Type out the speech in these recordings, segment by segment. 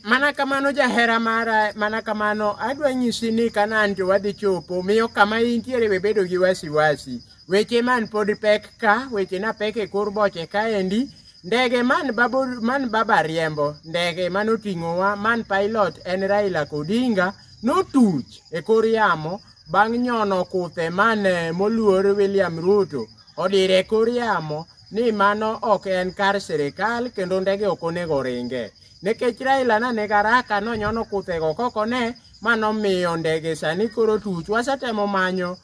Mana kamano jahera mara, mana kamano adwa nyisi ni Kanan to wadhi chopo, miyo kama intiere we bedo gi wasiwasi. Weche man pod pek ka, weche na pek e kor boche kaendi, ndege man baba riembo, ndege man oting'owa, man pilot en Raila Odinga, notuch e kor yamo, bang' nyono kuthe man moluor William Ruto, odire kor yamo, ni mano ok en kar sirikal, kendo ndege ok onego ringe. Nekech Raila na negaraka no nyono kuthego kokone, mano miyo ndege sani koro tuch. Wasetemo manyo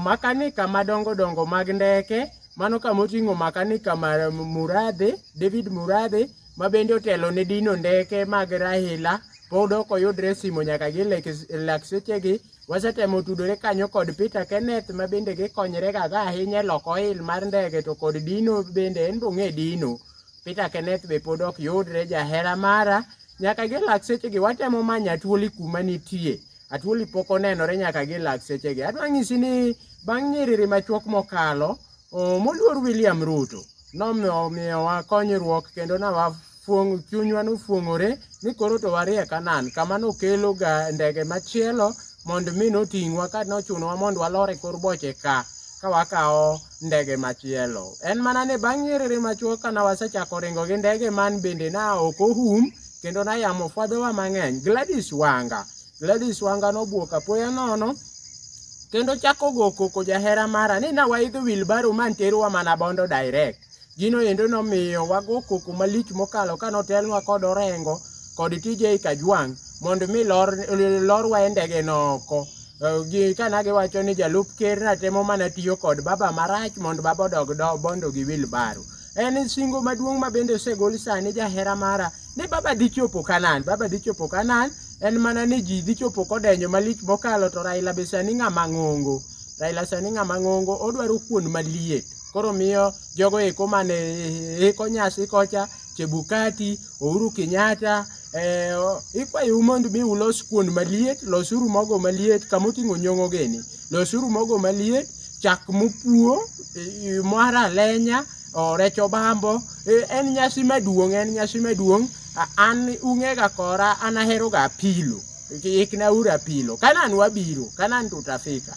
makanika madongo mag ndeke, mano kamoting'o makanika mar David Muradhe, mabende otelo ne dino ndeke mag Raila, pod ok oyudre simo nyaka gi lak sechegi. Wasetemo tudore kanyo kod Peter Kenneth, mabende gikonyre ga ahinya loko oil mar ndege, to kod dino bende en bong'e dino. Peter Kenneth be pod ok yudre jahera mara, nyaka gi lak sechegi watemo manyo Atuoli kuma nitie. Atuoli pok onenore nyaka gi lak sechegi. Adwa nyisi ni bang' nyiriri machuok mokalo, moluor William Ruto nomiyowa konyruok, kendo chunywa nofuong'ore ni koro to warie Kanan, kama nokelo ga ndege machielo mondo mi noting'wa ka nochunowa mondo walore kor boche ka wakawo ndege machielo. En mana ni bang' nyiriri machuok kana wasechako ringo gi ndege man bende na ok ohum, kendo na yamo fwadhowa mang'eny. Gladys Wanga nobuok apoya nono, kendo chako go koko jahera mara ni na waidho wheelbarrow man terowa mana Bondo direct. Gino endo nomiyo wago koko malich mokalo kanotelnwa kod Orengo kod TJ Kajwang' mondo mi lorwa e ndege noko. Kana giwacho ni jalup ker na temo mana tiyo kod baba marach mondo baba odog Bondo gi wheelbarrow. En singo maduong' ma bende osegol sani jahera mara ni baba dhi chopo Kanan, en mana ni ji dhi chopo kodenyo malich mokalo, to Raila be sani ng'ama ng'ongo. Odwaro kuon maliet. Koro miyo jogo eko mane nyasi kocha, Chebukati, Uhuru Kenyatta, ikwayo mondo mi ulos kuon maliet, losuru mogo maliet kamoting'o nyong'o geni. Losuru mogo maliet, chak mopuo, mara lenya, recho bambo. En nyasi maduong'. An ung'ega kora, an ahero ga apilo. Ikna ura apilo. Kanan wabiro, Kanan tutafika.